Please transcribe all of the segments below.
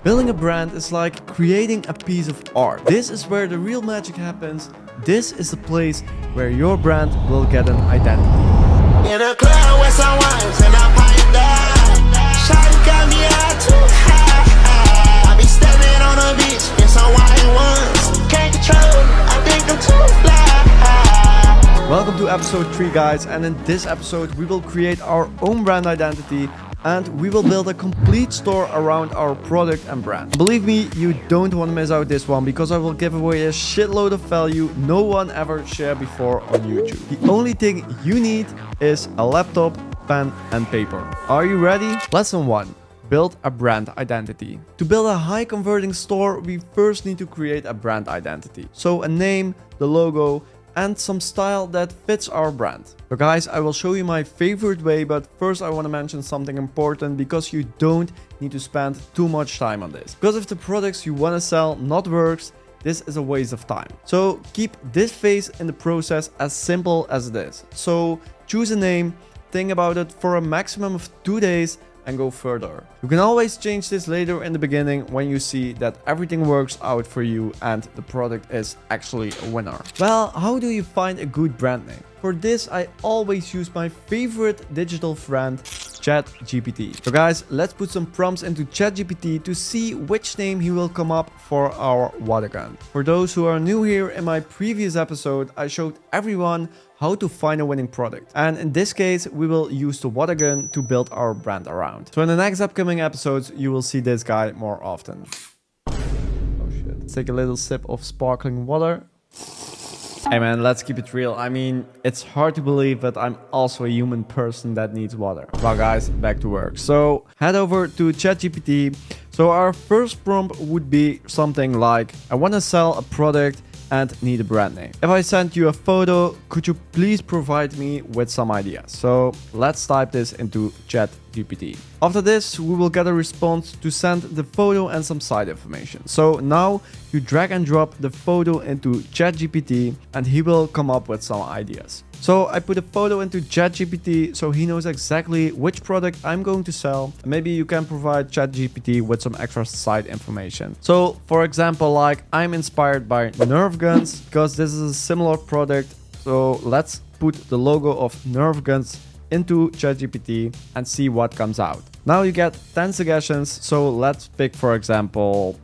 Building a brand is like creating a piece of art. This is where the real magic happens. This is the place where your brand will get an identity. In a club with some wines and I pipe down. Shawty got me out too high. I be stepping on the beach in some white ones. Can't control, I think I'm too fly. Welcome to episode 3, guys, and in this episode we will create our own brand identity and we will build a complete store around our product and brand. Believe me, you don't want to miss out this one because I will give away a shitload of value no one ever shared before on YouTube. The only thing you need is a laptop, pen and paper. Are you ready? Lesson 1. Build a brand identity. To build a high converting store, we first need to create a brand identity. So a name, the logo, and some style that fits our brand. So guys, I will show you my favorite way, but first I want to mention something important because you don't need to spend too much time on this. Because if the products you want to sell not works, this is a waste of time. So keep this phase in the process as simple as it is. So choose a name, think about it for a maximum of 2 days, and go further. You can always change this later in the beginning when you see that everything works out for you and the product is actually a winner. Well, how do you find a good brand name? For this, I always use my favorite digital friend, ChatGPT. So guys, let's put some prompts into ChatGPT to see which name he will come up for our water gun. For those who are new here, in my previous episode, I showed everyone how to find a winning product. And in this case, we will use the water gun to build our brand around. So in the next upcoming episodes, you will see this guy more often. Oh shit. Let's take a little sip of sparkling water. Hey man, let's keep it real. I mean, it's hard to believe, but I'm also a human person that needs water. Well guys, back to work. So head over to ChatGPT. So our first prompt would be something like, I want to sell a product and need a brand name. If I send you a photo, could you please provide me with some ideas? So let's type this into ChatGPT. After this, we will get a response to send the photo and some side information. So now you drag and drop the photo into ChatGPT and he will come up with some ideas. So I put a photo into ChatGPT so he knows exactly which product I'm going to sell. Maybe you can provide ChatGPT with some extra side information. So for example, like I'm inspired by Nerf guns because this is a similar product. So let's put the logo of Nerf guns into ChatGPT and see what comes out. Now you get 10 suggestions. So let's pick, for example,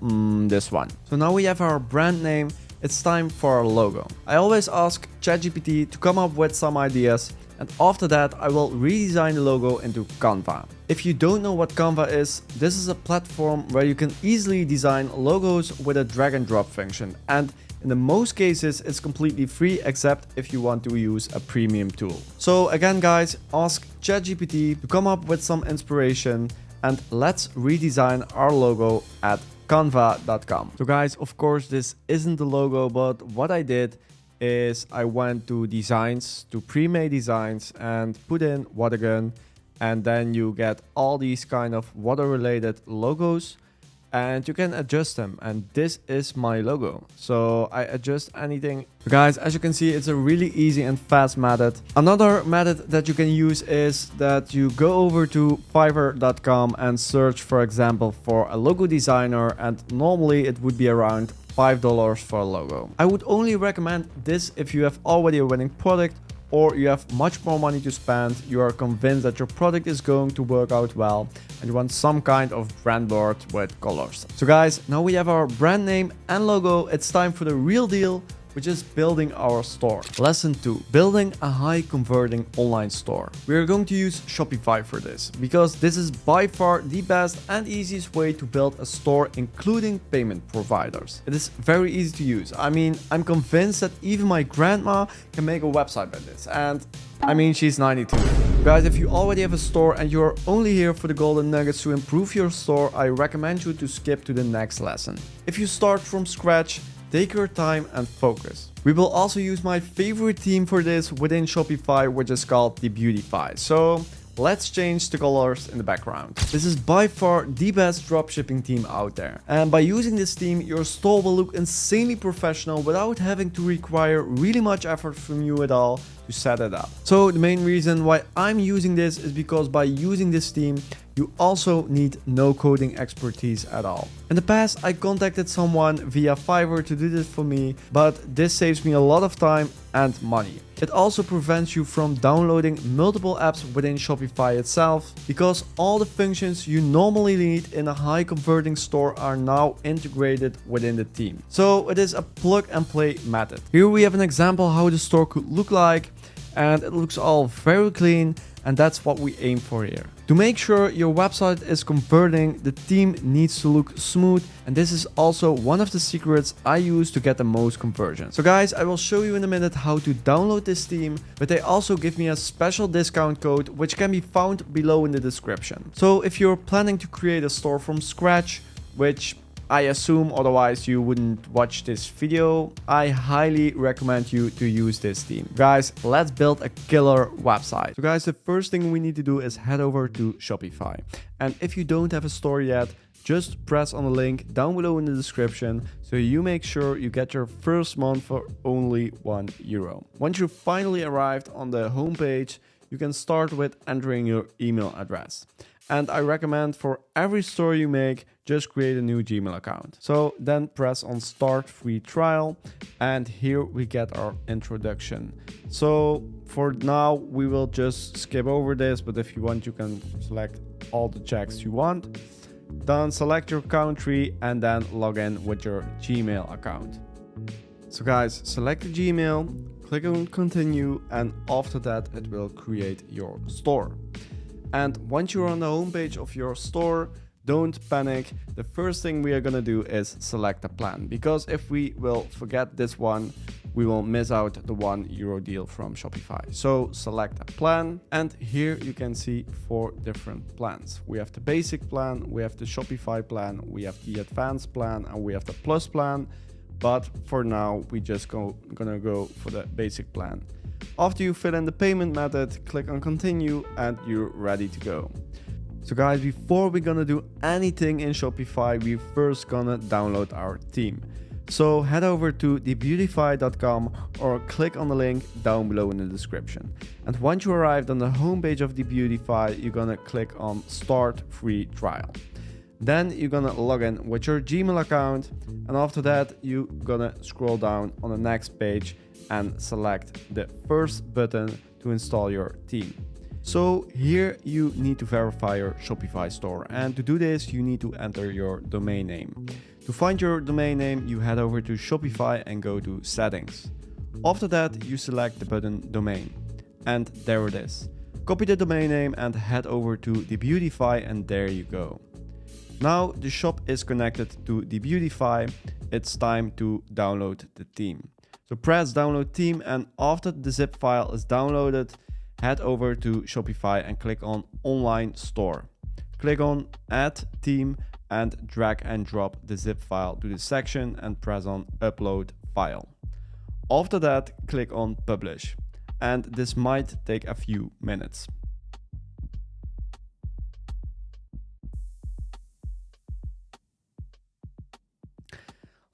this one. So now we have our brand name. It's time for our logo. I always ask ChatGPT to come up with some ideas, and after that I will redesign the logo into Canva. If you don't know what Canva is, this is a platform where you can easily design logos with a drag and drop function, and in the most cases it's completely free except if you want to use a premium tool. So again guys, ask ChatGPT to come up with some inspiration and let's redesign our logo at canva.com. So guys, of course this isn't the logo, but what I did is I went to designs, to pre-made designs and put in water gun, and then you get all these kind of water related logos and you can adjust them, and this is my logo. So I adjust anything. Guys, as you can see, it's a really easy and fast method. Another method that you can use is that you go over to fiverr.com and search, for example, for a logo designer, and normally it would be around $5 for a logo. I would only recommend this if you have already a winning product or you have much more money to spend, you are convinced that your product is going to work out well, and you want some kind of brand board with colors. So guys, now we have our brand name and logo. It's time for the real deal, which is building our store. Lesson 2, building a high converting online store. We are going to use Shopify for this because this is by far the best and easiest way to build a store, including payment providers. It is very easy to use. I mean, I'm convinced that even my grandma can make a website like this, and I mean, she's 92. Guys, if you already have a store and you're only here for the golden nuggets to improve your store, I recommend you to skip to the next lesson. If you start from scratch, take your time and focus. We will also use my favorite theme for this within Shopify, which is called the Beautify. So let's change the colors in the background. This is by far the best dropshipping theme out there. And by using this theme, your store will look insanely professional without having to require really much effort from you at all. to set it up. So the main reason why I'm using this is because by using this theme, you also need no coding expertise at all. In the past, I contacted someone via Fiverr to do this for me, but this saves me a lot of time and money. It also prevents you from downloading multiple apps within Shopify itself, because all the functions you normally need in a high converting store are now integrated within the theme. So it is a plug and play method. Here we have an example how the store could look like, and it looks all very clean, and that's what we aim for here. To make sure your website is converting, the theme needs to look smooth, and this is also one of the secrets I use to get the most conversion. So guys, I will show you in a minute how to download this theme, but they also give me a special discount code which can be found below in the description. So if you're planning to create a store from scratch, which I assume otherwise you wouldn't watch this video, I highly recommend you to use this theme. Guys, let's build a killer website. So guys, the first thing we need to do is head over to Shopify. And if you don't have a store yet, just press on the link down below in the description so you make sure you get your first month for only €1. Once you finally arrived on the homepage, you can start with entering your email address. And I recommend for every store you make, just create a new Gmail account. So then press on Start Free Trial, and here we get our introduction. So for now, we will just skip over this, but if you want, you can select all the checks you want. Then select your country and then log in with your Gmail account. So guys, select the Gmail, click on Continue, and after that, it will create your store. And once you're on the homepage of your store, don't panic. The first thing we are gonna do is select a plan, because if we will forget this one, we will miss out the €1 deal from Shopify. So select a plan, and here you can see 4 different plans. We have the basic plan, we have the Shopify plan, we have the advanced plan, and we have the plus plan. But for now, we just gonna go for the basic plan. After you fill in the payment method, click on continue and you're ready to go. So guys, before we're gonna do anything in Shopify, we first gonna download our theme. So head over to thebeautify.com or click on the link down below in the description. And once you arrived on the homepage of Thebeautify, you're gonna click on Start Free Trial. Then you're gonna log in with your Gmail account, and after that you're gonna scroll down on the next page and select the first button to install your theme. So here you need to verify your Shopify store, and to do this you need to enter your domain name. To find your domain name, you head over to Shopify and go to Settings. After that you select the button Domain, and there it is. Copy the domain name and head over to Thebeautify, and there you go. Now the shop is connected to Thebeautify, it's time to download the theme. So press download theme, and after the zip file is downloaded, head over to Shopify and click on online store. Click on add theme and drag and drop the zip file to the section and press on upload file. After that, click on publish, and this might take a few minutes.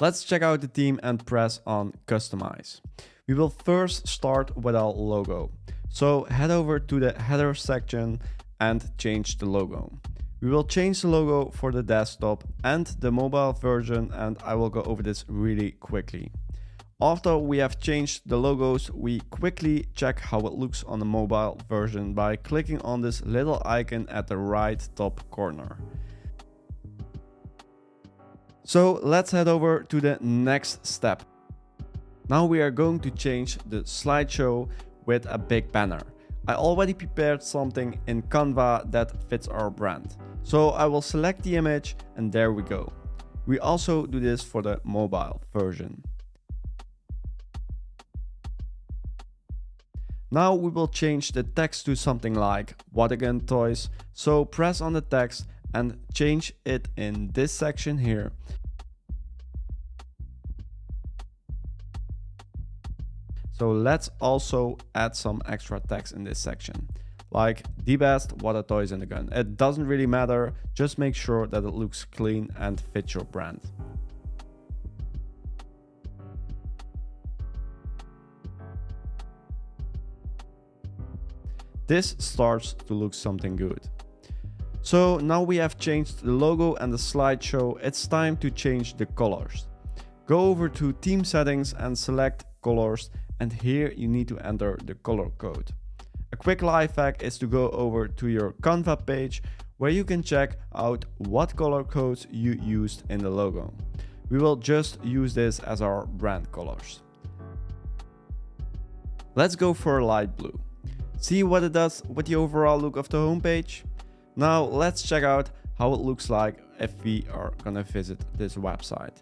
Let's check out the theme and press on customize. We will first start with our logo. So head over to the header section and change the logo. We will change the logo for the desktop and the mobile version, and I will go over this really quickly. After we have changed the logos, we quickly check how it looks on the mobile version by clicking on this little icon at the right top corner. So let's head over to the next step. Now we are going to change the slideshow with a big banner. I already prepared something in Canva that fits our brand. So I will select the image, and there we go. We also do this for the mobile version. Now we will change the text to something like "What again, toys?" So press on the text and change it in this section here. So let's also add some extra text in this section, like "the best water toys in the gun." It doesn't really matter, just make sure that it looks clean and fits your brand. this starts to look something good. So now we have changed the logo and the slideshow, it's time to change the colors. Go over to theme settings and select colors, and here you need to enter the color code. A quick life hack is to go over to your Canva page where you can check out what color codes you used in the logo. We will just use this as our brand colors. Let's go for light blue. See what it does with the overall look of the homepage? Now let's check out how it looks like if we are gonna visit this website.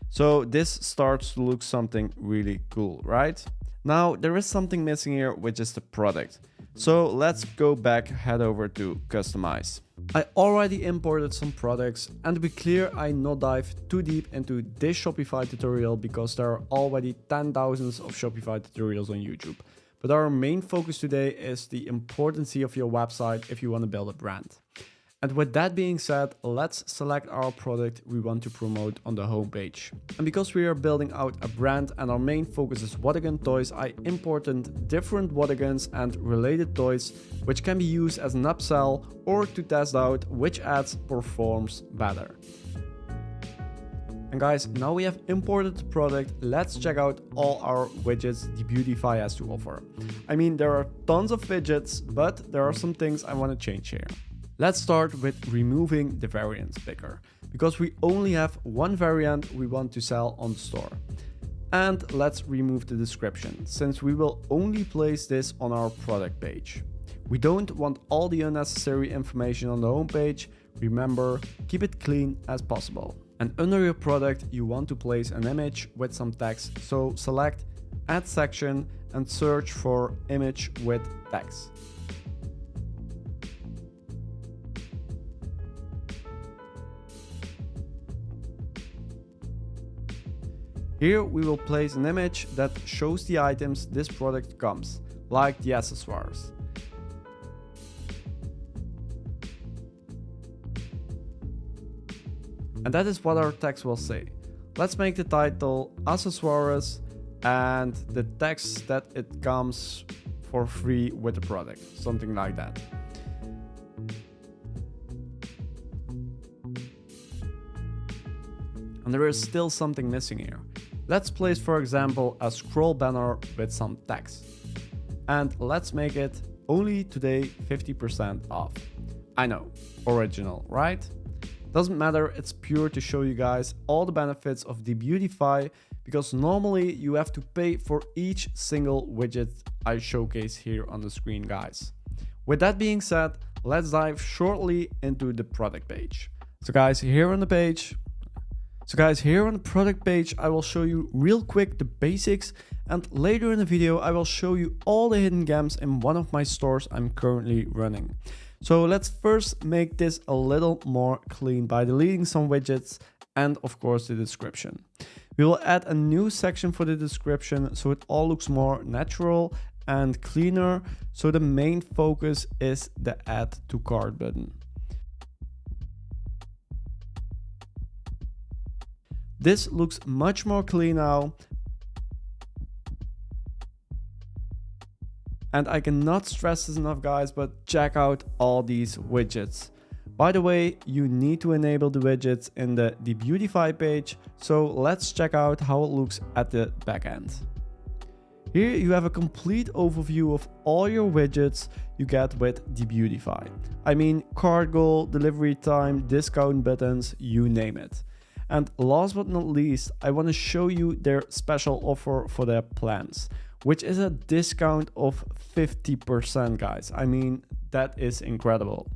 So this starts to look something really cool, right? Now there is something missing here, which is the product. So let's go back, head over to customize. I already imported some products, and to be clear, I not dive too deep into this Shopify tutorial because there are already 10,000s of Shopify tutorials on YouTube. But our main focus today is the importance of your website if you want to build a brand. And with that being said, let's select our product we want to promote on the homepage. And because we are building out a brand and our main focus is watergun toys, I imported different waterguns and related toys, which can be used as an upsell or to test out which ads performs better. And guys, now we have imported the product, let's check out all our widgets the Beautify has to offer. I mean, there are tons of widgets, but there are some things I want to change here. Let's start with removing the variants picker, because we only have one variant we want to sell on the store. And let's remove the description, since we will only place this on our product page. We don't want all the unnecessary information on the homepage. Remember, keep it clean as possible. And under your product, you want to place an image with some text, so select Add Section and search for image with text. Here we will place an image that shows the items this product comes, like the accessories. And that is what our text will say. Let's make the title accessories and the text that it comes for free with the product, something like that. And there is still something missing here. Let's place, for example, a scroll banner with some text. And let's make it only today 50% off. I know, original, right? Doesn't matter, it's pure to show you guys all the benefits of the Beautify, because normally you have to pay for each single widget I showcase here on the screen, guys. With that being said, let's dive shortly into the product page. So guys, here on the product page, I will show you real quick the basics, and later in the video, I will show you all the hidden gems in one of my stores I'm currently running. So let's first make this a little more clean by deleting some widgets and of course the description. We will add a new section for the description so it all looks more natural and cleaner. So the main focus is the add to cart button. This looks much more clean now. And I cannot stress this enough, guys, but check out all these widgets. By the way, you need to enable the widgets in the Beautify page. So let's check out how it looks at the back end. Here you have a complete overview of all your widgets you get with the Beautify. I mean, cart goal, delivery time, discount buttons, you name it. And last but not least, I want to show you their special offer for their plans, which is a discount of 50%, guys. I mean, that is incredible.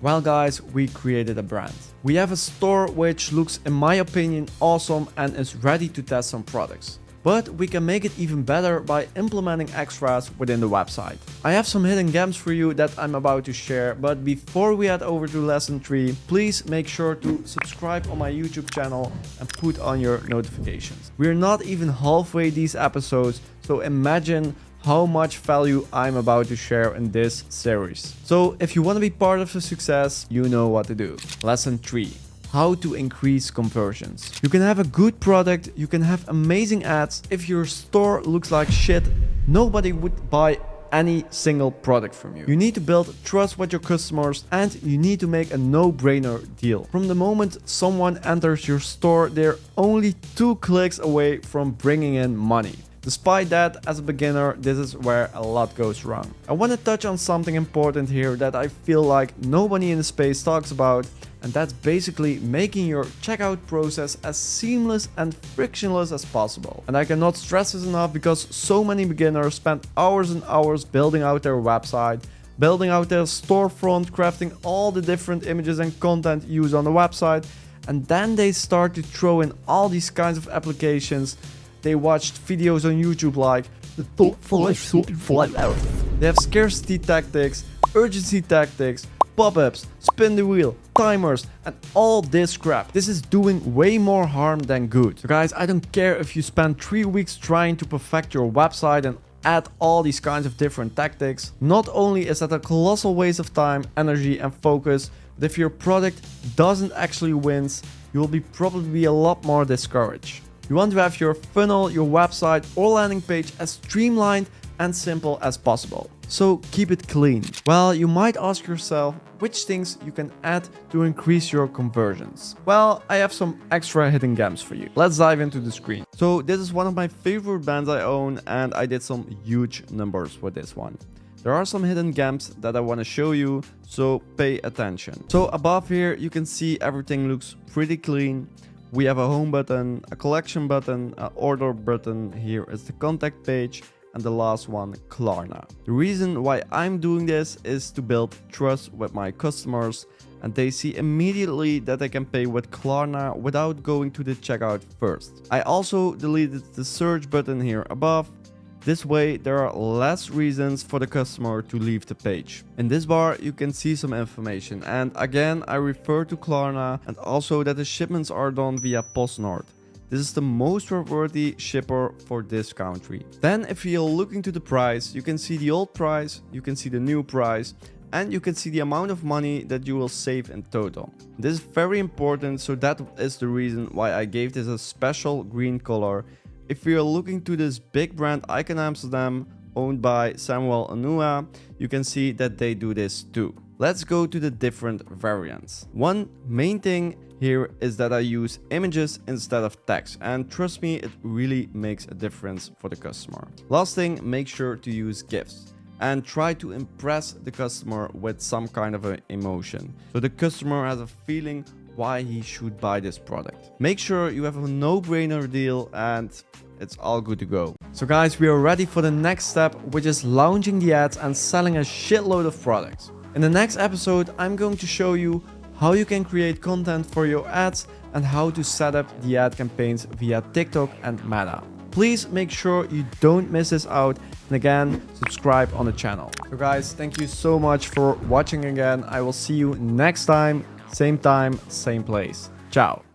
Well guys, we created a brand. We have a store which looks, in my opinion, awesome and is ready to test some products. But we can make it even better by implementing extras within the website. I have some hidden gems for you that I'm about to share, but before we head over to lesson 3, please make sure to subscribe on my YouTube channel and put on your notifications. We're not even halfway these episodes, so imagine how much value I'm about to share in this series. So if you want to be part of the success, you know what to do. Lesson 3. how to increase conversions. You can have a good product, you can have amazing ads. If your store looks like shit, nobody would buy any single product from you. You need to build trust with your customers and you need to make a no-brainer deal. From the moment someone enters your store, they're only 2 clicks away from bringing in money. Despite that, as a beginner, this is where a lot goes wrong. I want to touch on something important here that I feel like nobody in the space talks about, and that's basically making your checkout process as seamless and frictionless as possible. And I cannot stress this enough because so many beginners spend hours and hours building out their website, building out their storefront, crafting all the different images and content used on the website, and then they start to throw in all these kinds of applications. They watched videos on YouTube like the top 5 Shopify apps. They have scarcity tactics, urgency tactics, pop-ups, spin the wheel, timers, and all this crap. This is doing way more harm than good. So guys, I don't care if you spend 3 weeks trying to perfect your website and add all these kinds of different tactics. Not only is that a colossal waste of time, energy, and focus, but if your product doesn't actually win, you will be probably a lot more discouraged. You want to have your funnel, your website, or landing page as streamlined and simple as possible. So keep it clean. Well, you might ask yourself which things you can add to increase your conversions. Well, I have some extra hidden gems for you. Let's dive into the screen. So this is one of my favorite brands I own, and I did some huge numbers with this one. There are some hidden gems that I want to show you, so pay attention. So above here, you can see everything looks pretty clean. We have a home button, a collection button, an order button. Here is the contact page, and the last one, Klarna. The reason why I'm doing this is to build trust with my customers, and they see immediately that they can pay with Klarna without going to the checkout first. I also deleted the search button here above. This way there are less reasons for the customer to leave the page. In this bar you can see some information, and again I refer to Klarna, and also that the shipments are done via PostNord. This is the most trustworthy shipper for this country. Then if you're looking to the price, you can see the old price, you can see the new price, and you can see the amount of money that you will save in total. This is very important, so that is the reason why I gave this a special green color. If you're looking to this big brand Icon Amsterdam, owned by Samuel Anua, you can see that they do this too. Let's go to the different variants. One main thing here is that I use images instead of text, and trust me, it really makes a difference for the customer. Last thing, make sure to use GIFs and try to impress the customer with some kind of an emotion, so the customer has a feeling why he should buy this product. Make sure you have a no-brainer deal and it's all good to go. So guys, we are ready for the next step, which is launching the ads and selling a shitload of products. In the next episode, I'm going to show you how you can create content for your ads and how to set up the ad campaigns via TikTok and Meta. Please make sure you don't miss this out, and again, subscribe on the channel. So guys, thank you so much for watching again. I will see you next time, same place. Ciao.